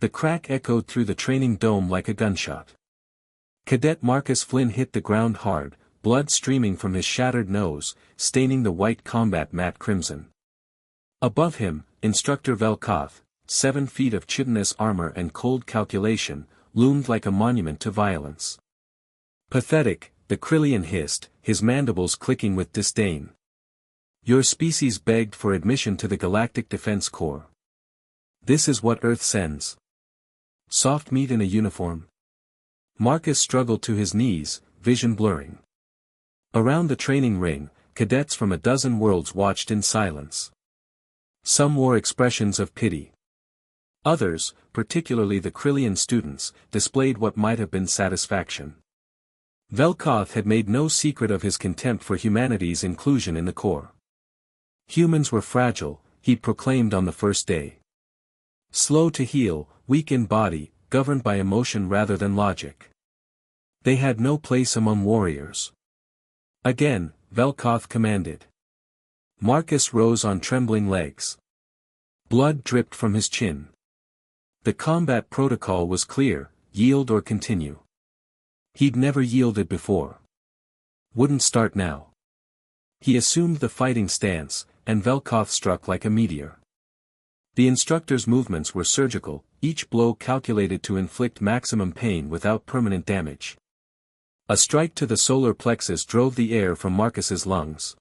The crack echoed through the training dome like a gunshot. Cadet Marcus Flynn hit the ground hard, blood streaming from his shattered nose, staining the white combat mat crimson. Above him, Instructor Velkoth, 7 feet of chitinous armor and cold calculation, loomed like a monument to violence. Pathetic, the Krillian hissed, his mandibles clicking with disdain. Your species begged for admission to the Galactic Defense Corps. This is what Earth sends. Soft meat in a uniform? Marcus struggled to his knees, vision blurring. Around the training ring, cadets from a dozen worlds watched in silence. Some wore expressions of pity. Others, particularly the Krillian students, displayed what might have been satisfaction. Velkoth had made no secret of his contempt for humanity's inclusion in the Corps. Humans were fragile, he proclaimed on the first day. Slow to heal, weak in body, governed by emotion rather than logic. They had no place among warriors. Again, Velkoth commanded. Marcus rose on trembling legs. Blood dripped from his chin. The combat protocol was clear, yield or continue. He'd never yielded before. Wouldn't start now. He assumed the fighting stance, and Velkoth struck like a meteor. The instructor's movements were surgical, each blow calculated to inflict maximum pain without permanent damage. A strike to the solar plexus drove the air from Marcus's lungs.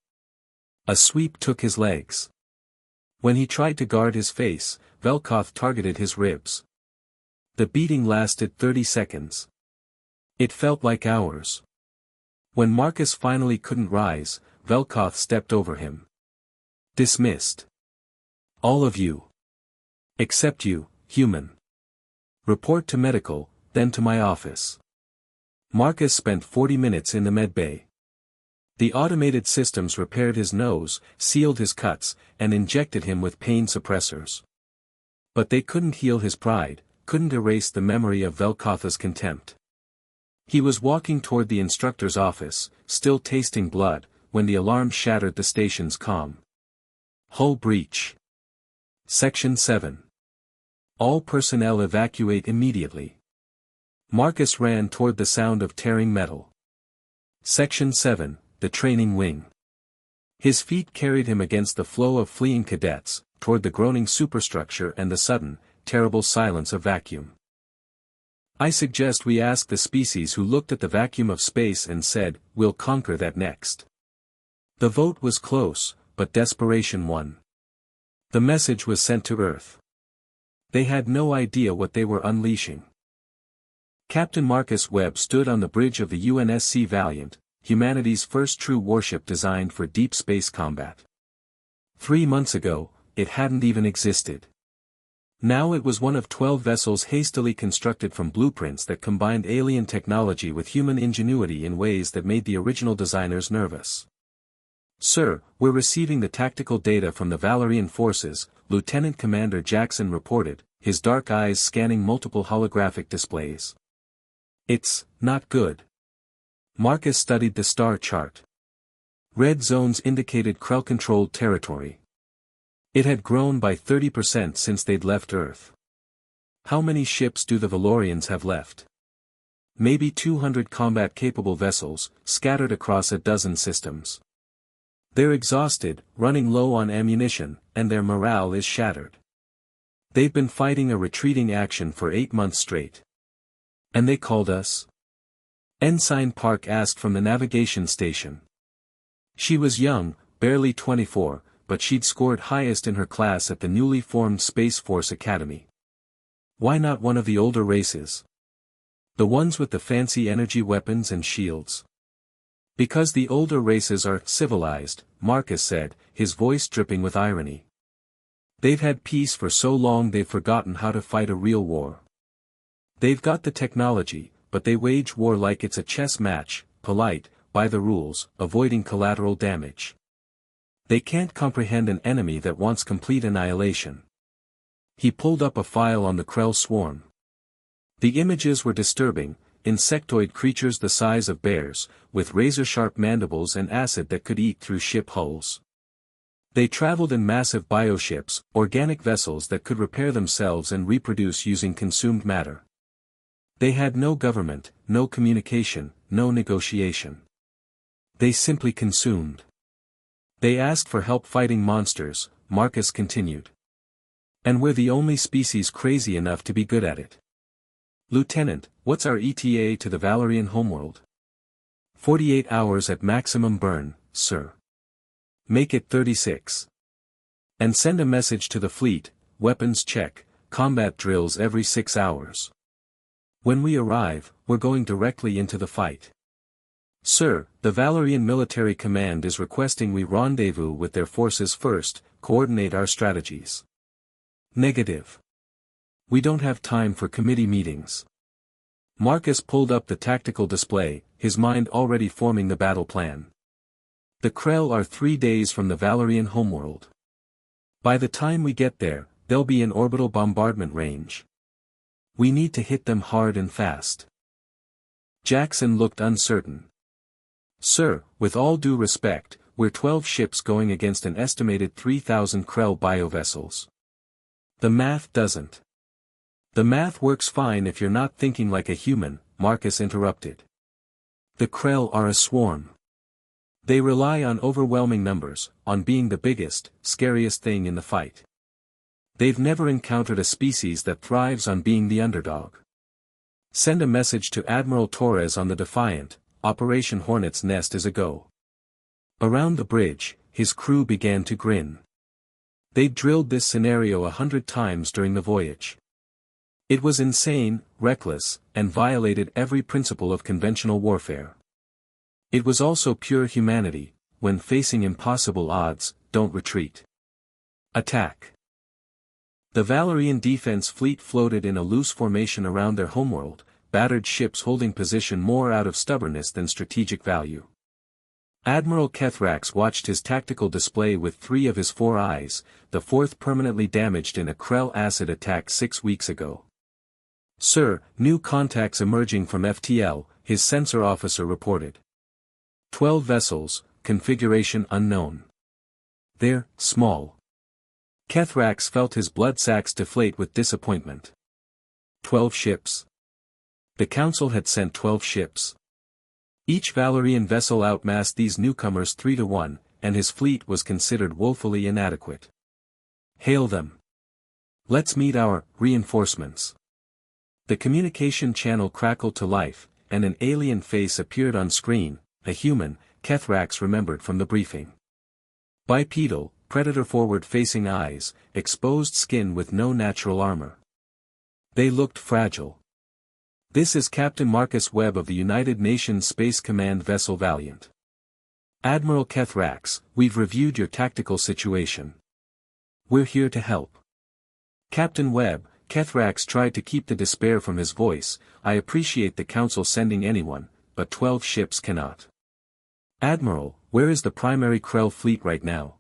A sweep took his legs. When he tried to guard his face, Velkoth targeted his ribs. The beating lasted 30 seconds. It felt like hours. When Marcus finally couldn't rise, Velkoth stepped over him. Dismissed. All of you. Except you, human. Report to medical, then to my office. Marcus spent 40 minutes in the medbay. The automated systems repaired his nose, sealed his cuts, and injected him with pain suppressors. But they couldn't heal his pride, couldn't erase the memory of Velkoth's contempt. He was walking toward the instructor's office, still tasting blood, when the alarm shattered the station's calm. Hull breach. Section 7. All personnel evacuate immediately. Marcus ran toward the sound of tearing metal. Section 7, the training wing. His feet carried him against the flow of fleeing cadets, toward the groaning superstructure and the sudden, terrible silence of vacuum. I suggest we ask the species who looked at the vacuum of space and said, "We'll conquer that next." The vote was close, but desperation won. The message was sent to Earth. They had no idea what they were unleashing. Captain Marcus Webb stood on the bridge of the UNSC Valiant, humanity's first true warship designed for deep space combat. 3 months ago, it hadn't even existed. Now it was one of 12 vessels hastily constructed from blueprints that combined alien technology with human ingenuity in ways that made the original designers nervous. "Sir, we're receiving the tactical data from the Valerian forces," Lieutenant Commander Jackson reported, his dark eyes scanning multiple holographic displays. "It's not good." Marcus studied the star chart. Red zones indicated Krell-controlled territory. It had grown by 30% since they'd left Earth. How many ships do the Valorians have left? Maybe 200 combat-capable vessels, scattered across a dozen systems. They're exhausted, running low on ammunition, and their morale is shattered. They've been fighting a retreating action for 8 months straight. And they called us? Ensign Park asked from the navigation station. She was young, barely 24, but she'd scored highest in her class at the newly formed Space Force Academy. Why not one of the older races? The ones with the fancy energy weapons and shields? Because the older races are civilized, Marcus said, his voice dripping with irony. They've had peace for so long they've forgotten how to fight a real war. They've got the technology, but they wage war like it's a chess match, polite, by the rules, avoiding collateral damage. They can't comprehend an enemy that wants complete annihilation. He pulled up a file on the Krell swarm. The images were disturbing, insectoid creatures the size of bears, with razor-sharp mandibles and acid that could eat through ship hulls. They traveled in massive bioships, organic vessels that could repair themselves and reproduce using consumed matter. They had no government, no communication, no negotiation. They simply consumed. They asked for help fighting monsters, Marcus continued. And we're the only species crazy enough to be good at it. Lieutenant, what's our ETA to the Valerian homeworld? 48 hours at maximum burn, sir. Make it 36. And send a message to the fleet, weapons check, combat drills every 6 hours. When we arrive, we're going directly into the fight. Sir, the Valerian Military Command is requesting we rendezvous with their forces first, coordinate our strategies. Negative. We don't have time for committee meetings. Marcus pulled up the tactical display, his mind already forming the battle plan. The Krell are 3 days from the Valerian homeworld. By the time we get there, they'll be in orbital bombardment range. We need to hit them hard and fast. Jackson looked uncertain. Sir, with all due respect, we're 12 ships going against an estimated 3,000 Krell biovessels. The math doesn't. The math works fine if you're not thinking like a human, Marcus interrupted. The Krell are a swarm. They rely on overwhelming numbers, on being the biggest, scariest thing in the fight. They've never encountered a species that thrives on being the underdog. Send a message to Admiral Torres on the Defiant, Operation Hornet's Nest is a go. Around the bridge, his crew began to grin. They'd drilled this scenario 100 times during the voyage. It was insane, reckless, and violated every principle of conventional warfare. It was also pure humanity. When facing impossible odds, don't retreat. Attack. The Valerian defense fleet floated in a loose formation around their homeworld, battered ships holding position more out of stubbornness than strategic value. Admiral Kethrax watched his tactical display with 3 of his 4 eyes, the 4th permanently damaged in a Krell acid attack 6 weeks ago. Sir, new contacts emerging from FTL, his sensor officer reported. 12 vessels, configuration unknown. They're small. Kethrax felt his blood sacs deflate with disappointment. 12 ships. The Council had sent 12 ships. Each Valerian vessel outmassed these newcomers 3-1, and his fleet was considered woefully inadequate. Hail them. Let's meet our reinforcements. The communication channel crackled to life, and an alien face appeared on screen, a human, Kethrax remembered from the briefing. Bipedal, predator-forward-facing eyes, exposed skin with no natural armor. They looked fragile. This is Captain Marcus Webb of the United Nations Space Command vessel Valiant. Admiral Kethrax, we've reviewed your tactical situation. We're here to help. Captain Webb, Kethrax tried to keep the despair from his voice, I appreciate the Council sending anyone, but 12 ships cannot. Admiral, where is the primary Krell fleet right now?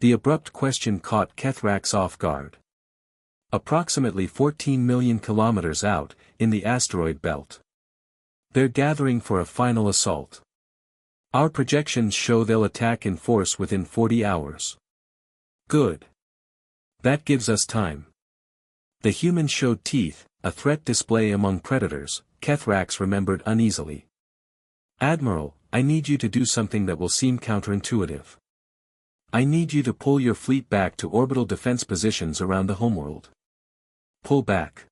The abrupt question caught Kethrax off guard. Approximately 14 million kilometers out, in the asteroid belt. They're gathering for a final assault. Our projections show they'll attack in force within 40 hours. Good. That gives us time. The human showed teeth, a threat display among predators, Kethrax remembered uneasily. Admiral, I need you to do something that will seem counterintuitive. I need you to pull your fleet back to orbital defense positions around the homeworld. Pull back.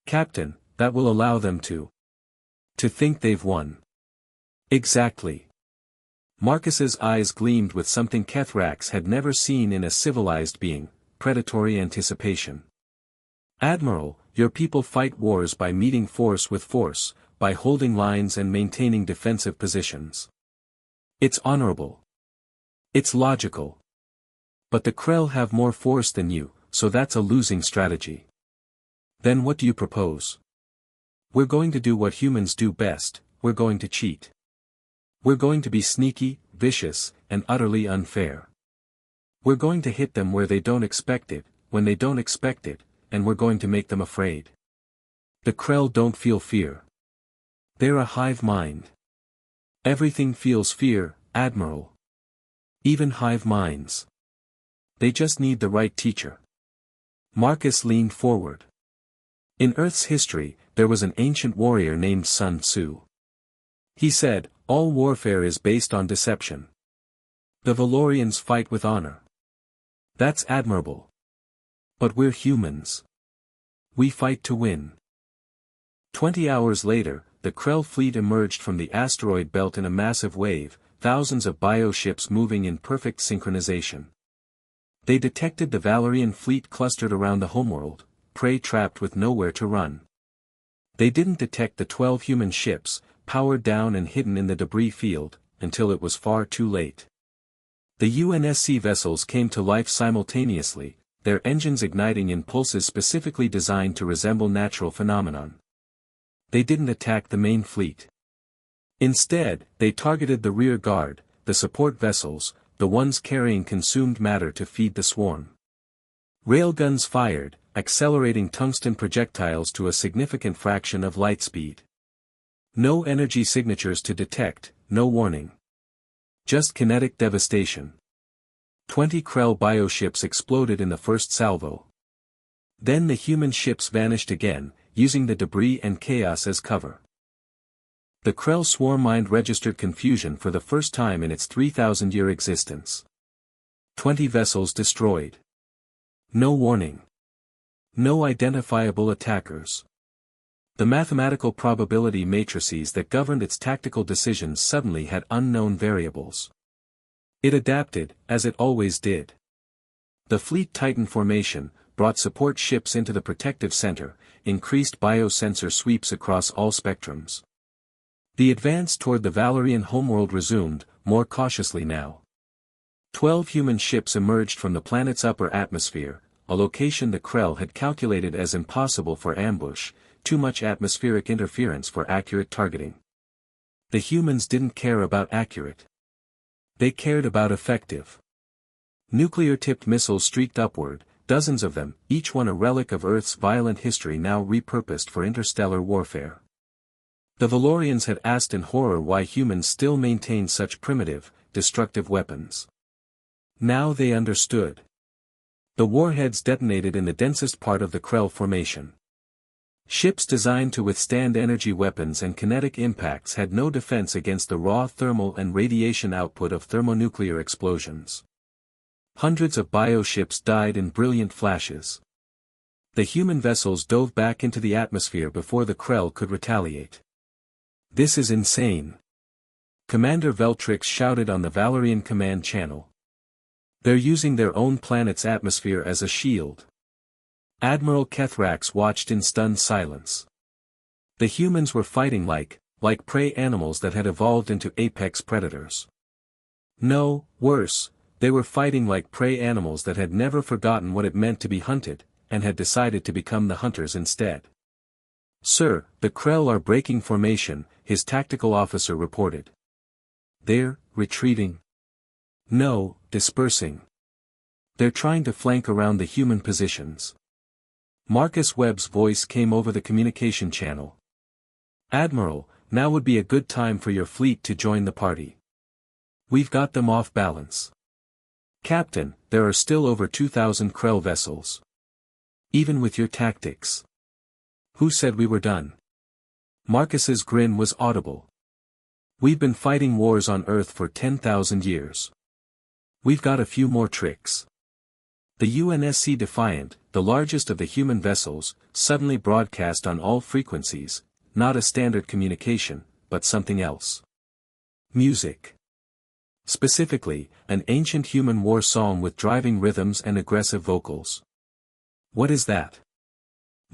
Captain, that will allow them to think they've won. Exactly. Marcus's eyes gleamed with something Kethrax had never seen in a civilized being, predatory anticipation. Admiral, your people fight wars by meeting force with force, by holding lines and maintaining defensive positions. It's honorable. It's logical. But the Krell have more force than you, so that's a losing strategy. Then what do you propose? We're going to do what humans do best, we're going to cheat. We're going to be sneaky, vicious, and utterly unfair. We're going to hit them where they don't expect it, when they don't expect it, and we're going to make them afraid. The Krell don't feel fear. They're a hive mind. Everything feels fear, Admiral. Even hive minds. They just need the right teacher. Marcus leaned forward. In Earth's history, there was an ancient warrior named Sun Tzu. He said, all warfare is based on deception. The Valorians fight with honor. That's admirable. But we're humans. We fight to win. 20 hours later, the Krell fleet emerged from the asteroid belt in a massive wave, thousands of bioships moving in perfect synchronization. They detected the Valorian fleet clustered around the homeworld, prey trapped with nowhere to run. They didn't detect the 12 human ships, powered down and hidden in the debris field, until it was far too late. The UNSC vessels came to life simultaneously, their engines igniting in pulses specifically designed to resemble natural phenomenon. They didn't attack the main fleet. Instead, they targeted the rear guard, the support vessels, the ones carrying consumed matter to feed the swarm. Railguns fired, accelerating tungsten projectiles to a significant fraction of light speed. No energy signatures to detect, no warning. Just kinetic devastation. 20 Krell bioships exploded in the first salvo. Then the human ships vanished again, using the debris and chaos as cover. The Krell swarm mind registered confusion for the first time in its 3,000-year existence. 20 vessels destroyed. No warning. No identifiable attackers. The mathematical probability matrices that governed its tactical decisions suddenly had unknown variables. It adapted, as it always did. The Fleet Titan formation brought support ships into the protective center, increased biosensor sweeps across all spectrums. The advance toward the Valorian homeworld resumed, more cautiously now. 12 human ships emerged from the planet's upper atmosphere, a location the Krell had calculated as impossible for ambush, too much atmospheric interference for accurate targeting. The humans didn't care about accurate. They cared about effective. Nuclear-tipped missiles streaked upward, dozens of them, each one a relic of Earth's violent history now repurposed for interstellar warfare. The Valorians had asked in horror why humans still maintained such primitive, destructive weapons. Now they understood. The warheads detonated in the densest part of the Krell formation. Ships designed to withstand energy weapons and kinetic impacts had no defense against the raw thermal and radiation output of thermonuclear explosions. Hundreds of bioships died in brilliant flashes. The human vessels dove back into the atmosphere before the Krell could retaliate. This is insane. Commander Veltrix shouted on the Valorian command channel. They're using their own planet's atmosphere as a shield. Admiral Kethrax watched in stunned silence. The humans were fighting like prey animals that had evolved into apex predators. No, worse, they were fighting like prey animals that had never forgotten what it meant to be hunted, and had decided to become the hunters instead. Sir, the Krell are breaking formation, his tactical officer reported. They're retreating. No, dispersing. They're trying to flank around the human positions. Marcus Webb's voice came over the communication channel. Admiral, now would be a good time for your fleet to join the party. We've got them off balance. Captain, there are still over 2,000 Krell vessels. Even with your tactics. Who said we were done? Marcus's grin was audible. We've been fighting wars on Earth for 10,000 years. We've got a few more tricks. The UNSC Defiant, the largest of the human vessels, suddenly broadcast on all frequencies, not a standard communication, but something else. Music. Specifically, an ancient human war song with driving rhythms and aggressive vocals. What is that?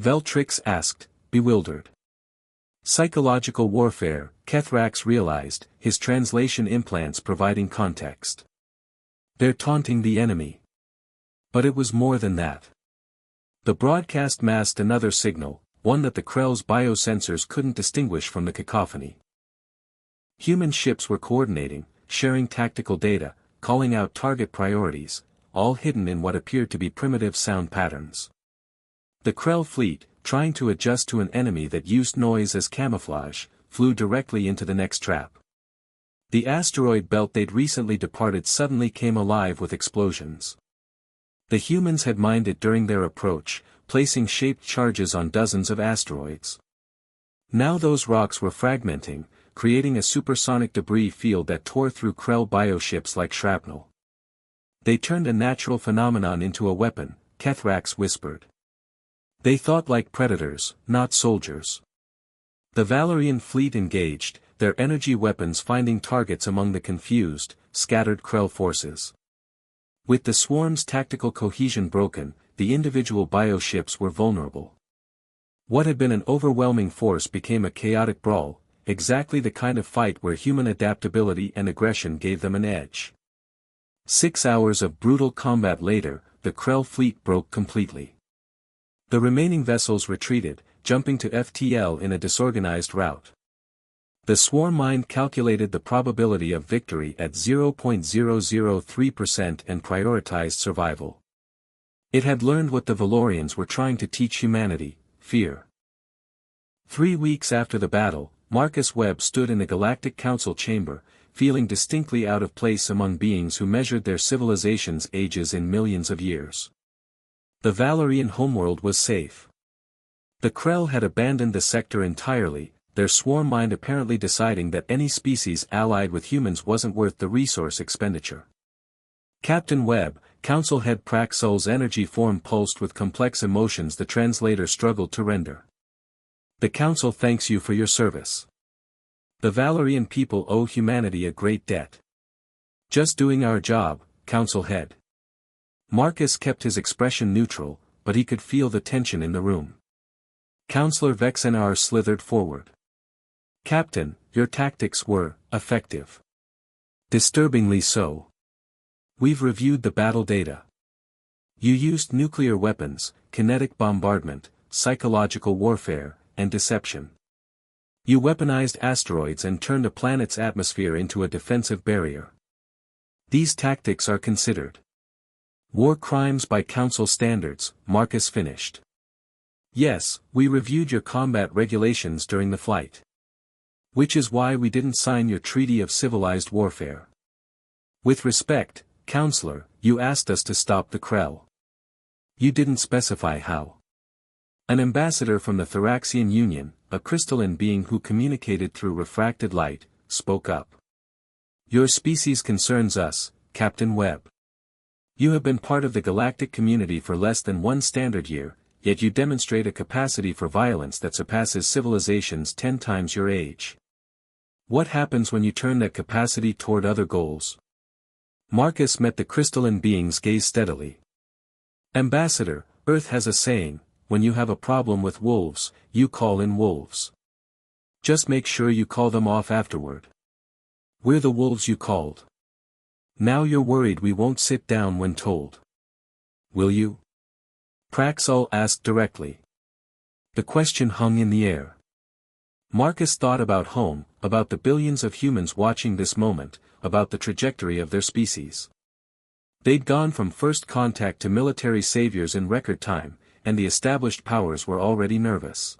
Veltrix asked, bewildered. Psychological warfare, Kethrax realized, his translation implants providing context. They're taunting the enemy. But it was more than that. The broadcast masked another signal, one that the Krell's biosensors couldn't distinguish from the cacophony. Human ships were coordinating, sharing tactical data, calling out target priorities, all hidden in what appeared to be primitive sound patterns. The Krell fleet, trying to adjust to an enemy that used noise as camouflage, flew directly into the next trap. The asteroid belt they'd recently departed suddenly came alive with explosions. The humans had mined it during their approach, placing shaped charges on dozens of asteroids. Now those rocks were fragmenting, creating a supersonic debris field that tore through Krell bioships like shrapnel. They turned a natural phenomenon into a weapon, Kethrax whispered. They thought like predators, not soldiers. The Valerian fleet engaged, their energy weapons finding targets among the confused, scattered Krell forces. With the swarm's tactical cohesion broken, the individual bioships were vulnerable. What had been an overwhelming force became a chaotic brawl, exactly the kind of fight where human adaptability and aggression gave them an edge. 6 hours of brutal combat later, the Krell fleet broke completely. The remaining vessels retreated, jumping to FTL in a disorganized rout. The swarm mind calculated the probability of victory at 0.003% and prioritized survival. It had learned what the Valorians were trying to teach humanity: fear. 3 weeks after the battle, Marcus Webb stood in the Galactic Council chamber, feeling distinctly out of place among beings who measured their civilization's ages in millions of years. The Valerian homeworld was safe. The Krell had abandoned the sector entirely, their swarm mind apparently deciding that any species allied with humans wasn't worth the resource expenditure. Captain Webb, Council Head Praxul's energy form pulsed with complex emotions the translator struggled to render. The Council thanks you for your service. The Valerian people owe humanity a great debt. Just doing our job, Council Head. Marcus kept his expression neutral, but he could feel the tension in the room. Counselor Vexenar slithered forward. Captain, your tactics were effective. Disturbingly so. We've reviewed the battle data. You used nuclear weapons, kinetic bombardment, psychological warfare, and deception. You weaponized asteroids and turned a planet's atmosphere into a defensive barrier. These tactics are considered war crimes by Council standards, Marcus finished. Yes, we reviewed your combat regulations during the flight. Which is why we didn't sign your Treaty of Civilized Warfare. With respect, Counselor, you asked us to stop the Krell. You didn't specify how. An ambassador from the Thraxian Union, a crystalline being who communicated through refracted light, spoke up. Your species concerns us, Captain Webb. You have been part of the galactic community for less than 1 standard year, yet you demonstrate a capacity for violence that surpasses civilizations 10 times your age. What happens when you turn that capacity toward other goals? Marcus met the crystalline being's gaze steadily. Ambassador, Earth has a saying, when you have a problem with wolves, you call in wolves. Just make sure you call them off afterward. We're the wolves you called. Now you're worried we won't sit down when told. Will you? Praxul asked directly. The question hung in the air. Marcus thought about home, about the billions of humans watching this moment, about the trajectory of their species. They'd gone from first contact to military saviors in record time, and the established powers were already nervous.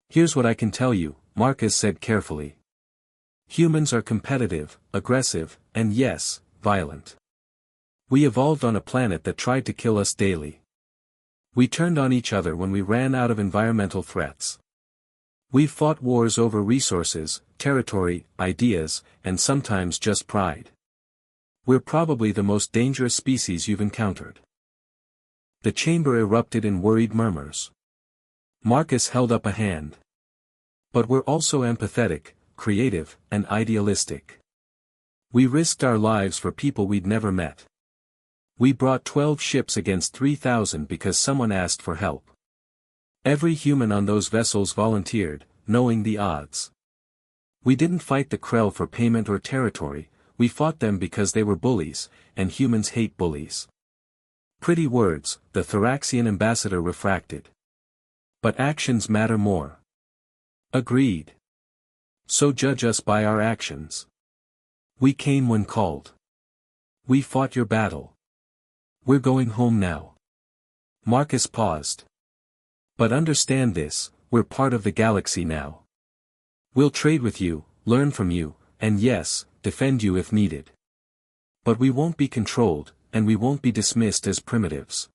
Here's what I can tell you, Marcus said carefully. Humans are competitive, aggressive, and yes, violent. We evolved on a planet that tried to kill us daily. We turned on each other when we ran out of environmental threats. We've fought wars over resources, territory, ideas, and sometimes just pride. We're probably the most dangerous species you've encountered. The chamber erupted in worried murmurs. Marcus held up a hand. But we're also empathetic, creative, and idealistic. We risked our lives for people we'd never met. We brought 12 ships against 3,000 because someone asked for help. Every human on those vessels volunteered, knowing the odds. We didn't fight the Krell for payment or territory, we fought them because they were bullies, and humans hate bullies. Pretty words, the Thraxian ambassador refracted. But actions matter more. Agreed. So judge us by our actions. We came when called. We fought your battle. We're going home now. Marcus paused. But understand this, we're part of the galaxy now. We'll trade with you, learn from you, and yes, defend you if needed. But we won't be controlled, and we won't be dismissed as primitives.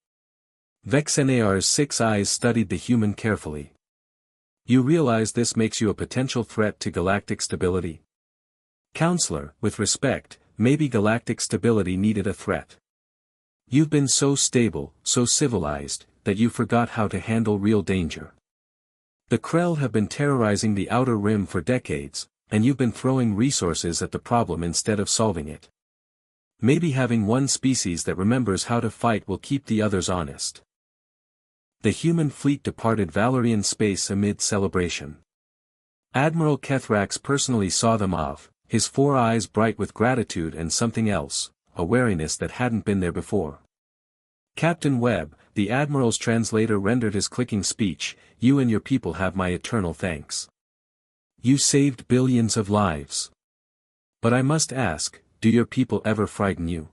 Vexenar's 6 eyes studied the human carefully. You realize this makes you a potential threat to galactic stability? Counselor, with respect, maybe galactic stability needed a threat. You've been so stable, so civilized, that you forgot how to handle real danger. The Krell have been terrorizing the Outer Rim for decades, and you've been throwing resources at the problem instead of solving it. Maybe having one species that remembers how to fight will keep the others honest. The human fleet departed Valerian space amid celebration. Admiral Kethrax personally saw them off, his 4 eyes bright with gratitude and something else, a wariness that hadn't been there before. Captain Webb, the Admiral's translator, rendered his clicking speech, "You and your people have my eternal thanks. You saved billions of lives. But I must ask, do your people ever frighten you?"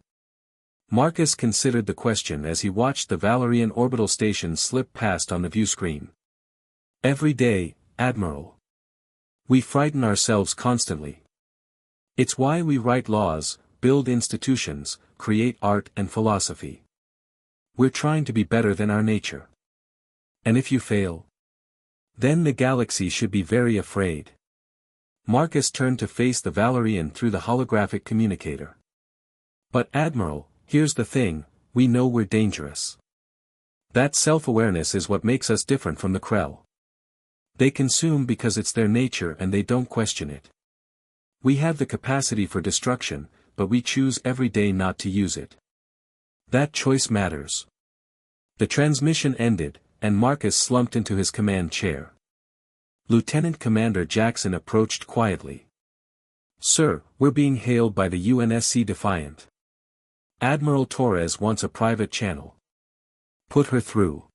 Marcus considered the question as he watched the Valerian orbital station slip past on the view screen. "Every day, Admiral. We frighten ourselves constantly. It's why we write laws, build institutions, create art and philosophy. We're trying to be better than our nature. And if you fail, then the galaxy should be very afraid." Marcus turned to face the Valerian through the holographic communicator. "But Admiral, here's the thing, we know we're dangerous. That self-awareness is what makes us different from the Krell. They consume because it's their nature and they don't question it. We have the capacity for destruction, but we choose every day not to use it. That choice matters." The transmission ended, and Marcus slumped into his command chair. Lieutenant Commander Jackson approached quietly. "Sir, we're being hailed by the UNSC Defiant. Admiral Torres wants a private channel." "Put her through."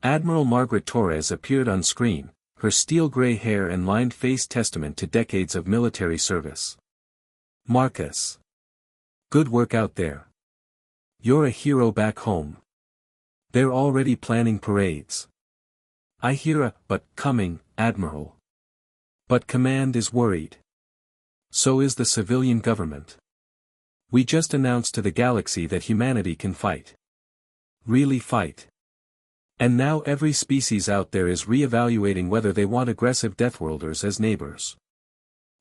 Admiral Margaret Torres appeared on screen, her steel-gray hair and lined face testament to decades of military service. "Marcus. Good work out there. You're a hero back home. They're already planning parades. I hear a but coming, Admiral. But command is worried. So is the civilian government. We just announced to the galaxy that humanity can fight. Really fight. And now every species out there is re-evaluating whether they want aggressive Deathworlders as neighbors."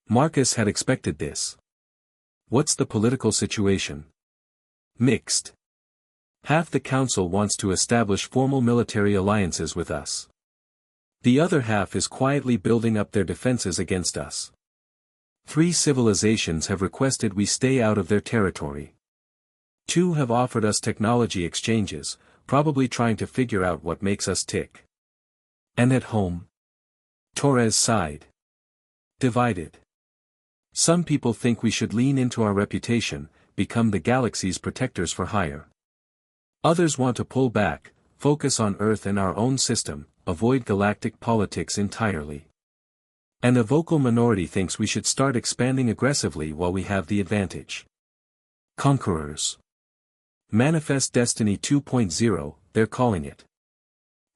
Marcus had expected this. "What's the political situation?" "Mixed. Half the council wants to establish formal military alliances with us. The other half is quietly building up their defenses against us. 3 civilizations have requested we stay out of their territory. 2 have offered us technology exchanges, probably trying to figure out what makes us tick. And at home?" Torres sighed. "Divided. Some people think we should lean into our reputation, become the galaxy's protectors for hire. Others want to pull back, focus on Earth and our own system, avoid galactic politics entirely. And a vocal minority thinks we should start expanding aggressively while we have the advantage. Conquerors. Manifest Destiny 2.0, they're calling it.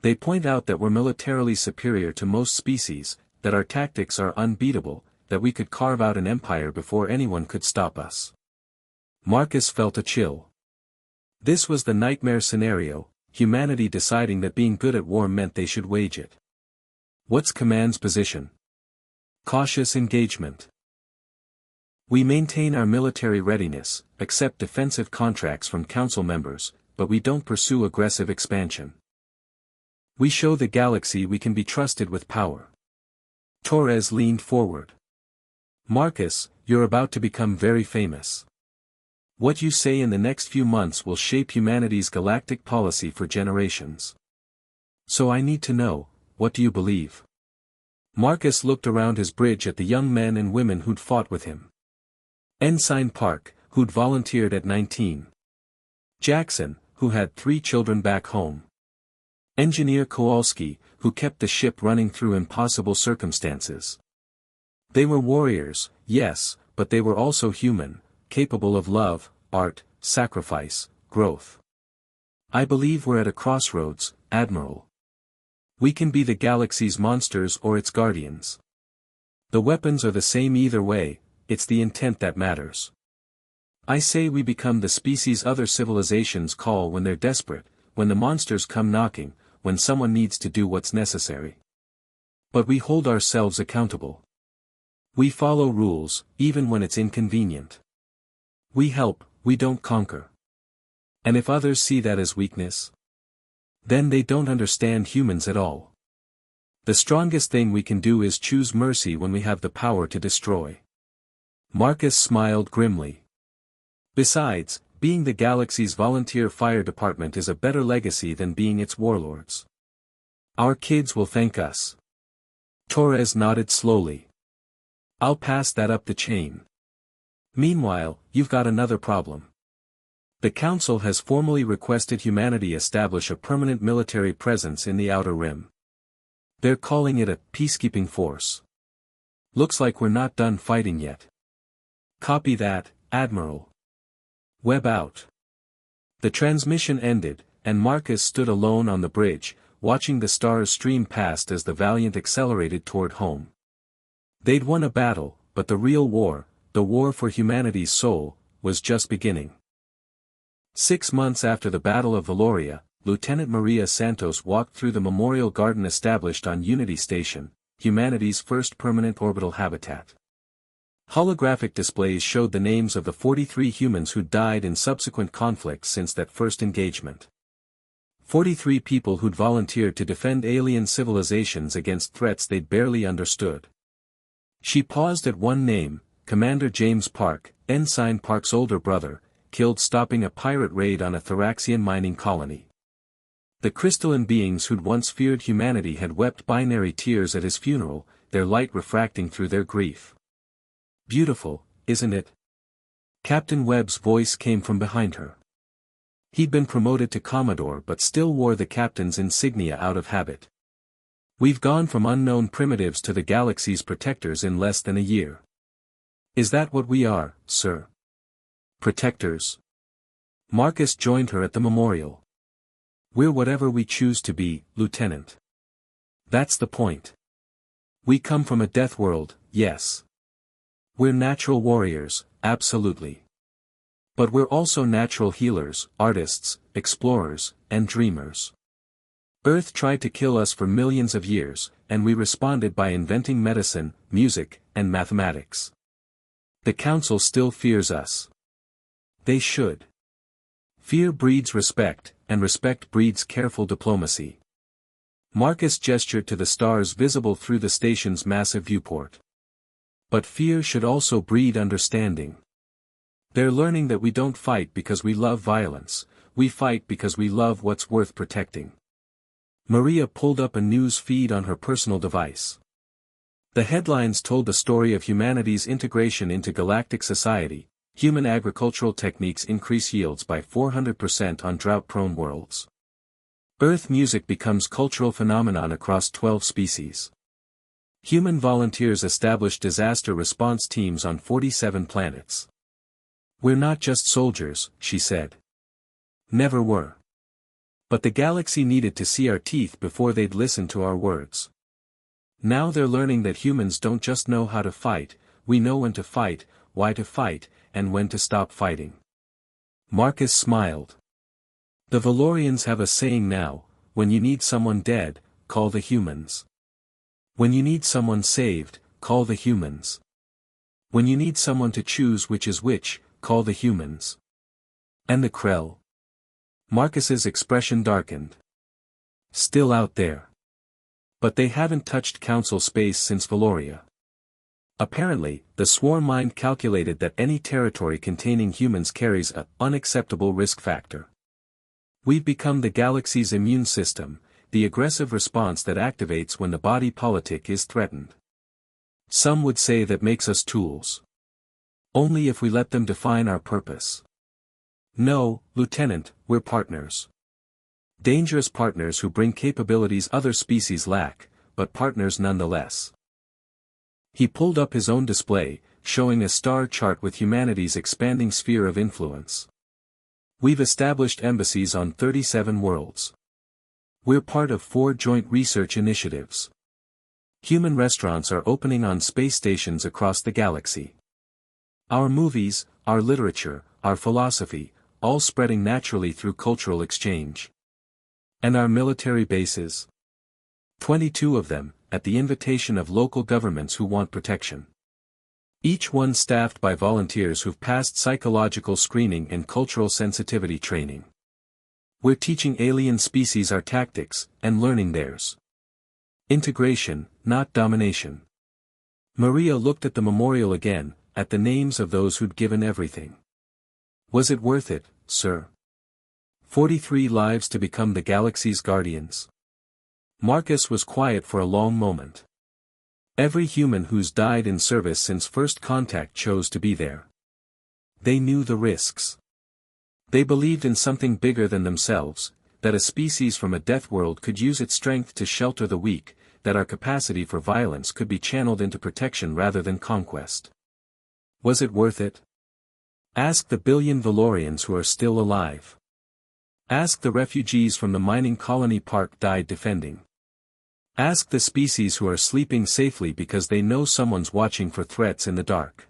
They point out that we're militarily superior to most species, that our tactics are unbeatable, that we could carve out an empire before anyone could stop us." Marcus felt a chill. This was the nightmare scenario, humanity deciding that being good at war meant they should wage it. "What's command's position?" "Cautious engagement. We maintain our military readiness, accept defensive contracts from council members, but we don't pursue aggressive expansion. We show the galaxy we can be trusted with power." Torres leaned forward. "Marcus, you're about to become very famous. What you say in the next few months will shape humanity's galactic policy for generations. So I need to know, what do you believe?" Marcus looked around his bridge at the young men and women who'd fought with him. Ensign Park, who'd volunteered at 19. Jackson, who had 3 children back home. Engineer Kowalski, who kept the ship running through impossible circumstances. They were warriors, yes, but they were also human, capable of love, art, sacrifice, growth. I believe we're at a crossroads, Admiral. We can be the galaxy's monsters or its guardians. The weapons are the same either way, it's the intent that matters. I say we become the species other civilizations call when they're desperate, when the monsters come knocking, when someone needs to do what's necessary. But we hold ourselves accountable. We follow rules, even when it's inconvenient. We help, we don't conquer. And if others see that as weakness, then they don't understand humans at all. The strongest thing we can do is choose mercy when we have the power to destroy. Marcus smiled grimly. Besides, being the galaxy's volunteer fire department is a better legacy than being its warlords. Our kids will thank us. Torres nodded slowly. I'll pass that up the chain. Meanwhile, you've got another problem. The Council has formally requested humanity establish a permanent military presence in the Outer Rim. They're calling it a peacekeeping force. Looks like we're not done fighting yet. Copy that, Admiral. Web out. The transmission ended, and Marcus stood alone on the bridge, watching the stars stream past as the Valiant accelerated toward home. They'd won a battle, but the real war, the war for humanity's soul, was just beginning. 6 months after the Battle of Valoria, Lieutenant Maria Santos walked through the memorial garden established on Unity Station, humanity's first permanent orbital habitat. Holographic displays showed the names of the 43 humans who died in subsequent conflicts since that first engagement. 43 people who'd volunteered to defend alien civilizations against threats they'd barely understood. She paused at one name, Commander James Park, Ensign Park's older brother, killed stopping a pirate raid on a Thraxian mining colony. The crystalline beings who'd once feared humanity had wept binary tears at his funeral, their light refracting through their grief. Beautiful, isn't it? Captain Webb's voice came from behind her. He'd been promoted to Commodore but still wore the captain's insignia out of habit. We've gone from unknown primitives to the galaxy's protectors in less than a year. Is that what we are, sir? Protectors? Marcus joined her at the memorial. We're whatever we choose to be, Lieutenant. That's the point. We come from a death world, yes. We're natural warriors, absolutely. But we're also natural healers, artists, explorers, and dreamers. Earth tried to kill us for millions of years, and we responded by inventing medicine, music, and mathematics. The Council still fears us. They should. Fear breeds respect, and respect breeds careful diplomacy. Marcus gestured to the stars visible through the station's massive viewport. But fear should also breed understanding. They're learning that we don't fight because we love violence, we fight because we love what's worth protecting. Maria pulled up a news feed on her personal device. The headlines told the story of humanity's integration into galactic society. Human agricultural techniques increase yields by 400% on drought-prone worlds. Earth music becomes cultural phenomenon across 12 species. Human volunteers establish disaster response teams on 47 planets. We're not just soldiers, she said. Never were. But the galaxy needed to see our teeth before they'd listen to our words. Now they're learning that humans don't just know how to fight, we know when to fight, why to fight, and when to stop fighting. Marcus smiled. The Valorians have a saying now, when you need someone dead, call the humans. When you need someone saved, call the humans. When you need someone to choose which is which, call the humans. And the Krell? Marcus's expression darkened. Still out there. But they haven't touched Council space since Valoria. Apparently, the swarm mind calculated that any territory containing humans carries an unacceptable risk factor. We've become the galaxy's immune system, the aggressive response that activates when the body politic is threatened. Some would say that makes us tools. Only if we let them define our purpose. No, Lieutenant, we're partners. Dangerous partners who bring capabilities other species lack, but partners nonetheless. He pulled up his own display, showing a star chart with humanity's expanding sphere of influence. We've established embassies on 37 worlds. We're part of 4 joint research initiatives. Human restaurants are opening on space stations across the galaxy. Our movies, our literature, our philosophy, all spreading naturally through cultural exchange. And our military bases? 22 of them, at the invitation of local governments who want protection. Each one staffed by volunteers who've passed psychological screening and cultural sensitivity training. We're teaching alien species our tactics, and learning theirs. Integration, not domination. Maria looked at the memorial again, at the names of those who'd given everything. Was it worth it, sir? 43 lives to become the galaxy's guardians. Marcus was quiet for a long moment. Every human who's died in service since first contact chose to be there. They knew the risks. They believed in something bigger than themselves, that a species from a death world could use its strength to shelter the weak, that our capacity for violence could be channeled into protection rather than conquest. Was it worth it? Ask the billion Valorians who are still alive. Ask the refugees from the mining colony Park died defending. Ask the species who are sleeping safely because they know someone's watching for threats in the dark.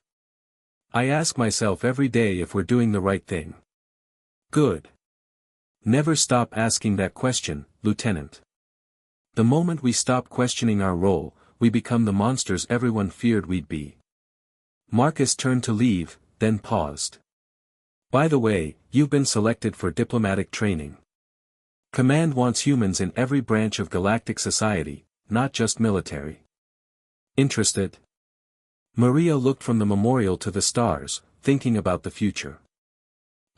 I ask myself every day if we're doing the right thing. Good. Never stop asking that question, Lieutenant. The moment we stop questioning our role, we become the monsters everyone feared we'd be. Marcus turned to leave, then paused. By the way, you've been selected for diplomatic training. Command wants humans in every branch of galactic society, not just military. Interested? Maria looked from the memorial to the stars, thinking about the future.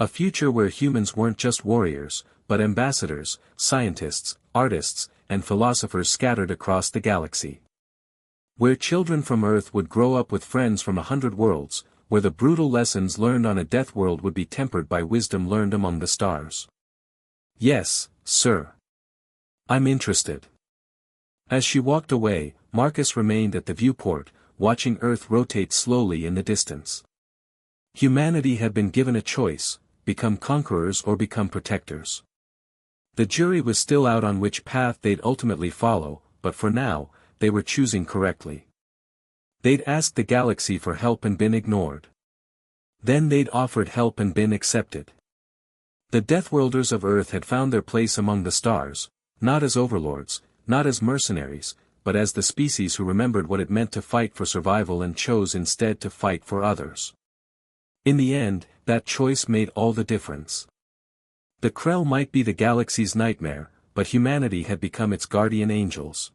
A future where humans weren't just warriors, but ambassadors, scientists, artists, and philosophers scattered across the galaxy. Where children from Earth would grow up with friends from 100 worlds, where the brutal lessons learned on a death world would be tempered by wisdom learned among the stars. Yes, sir. I'm interested. As she walked away, Marcus remained at the viewport, watching Earth rotate slowly in the distance. Humanity had been given a choice: become conquerors or become protectors. The jury was still out on which path they'd ultimately follow, but for now, they were choosing correctly. They'd asked the galaxy for help and been ignored. Then they'd offered help and been accepted. The Deathworlders of Earth had found their place among the stars, not as overlords, not as mercenaries, but as the species who remembered what it meant to fight for survival and chose instead to fight for others. In the end, that choice made all the difference. The Krell might be the galaxy's nightmare, but humanity had become its guardian angels.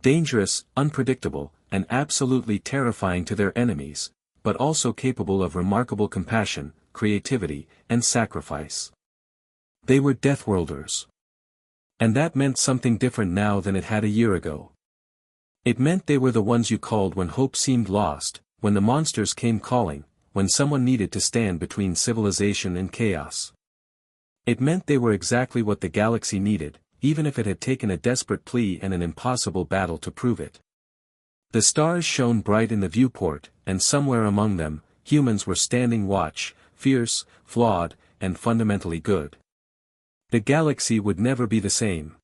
Dangerous, unpredictable, and absolutely terrifying to their enemies, but also capable of remarkable compassion, creativity, and sacrifice. They were Deathworlders. And that meant something different now than it had a year ago. It meant they were the ones you called when hope seemed lost, when the monsters came calling, when someone needed to stand between civilization and chaos. It meant they were exactly what the galaxy needed, even if it had taken a desperate plea and an impossible battle to prove it. The stars shone bright in the viewport, and somewhere among them, humans were standing watch, fierce, flawed, and fundamentally good. The galaxy would never be the same.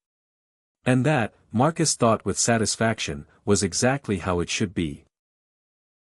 And that, Marcus thought with satisfaction, was exactly how it should be.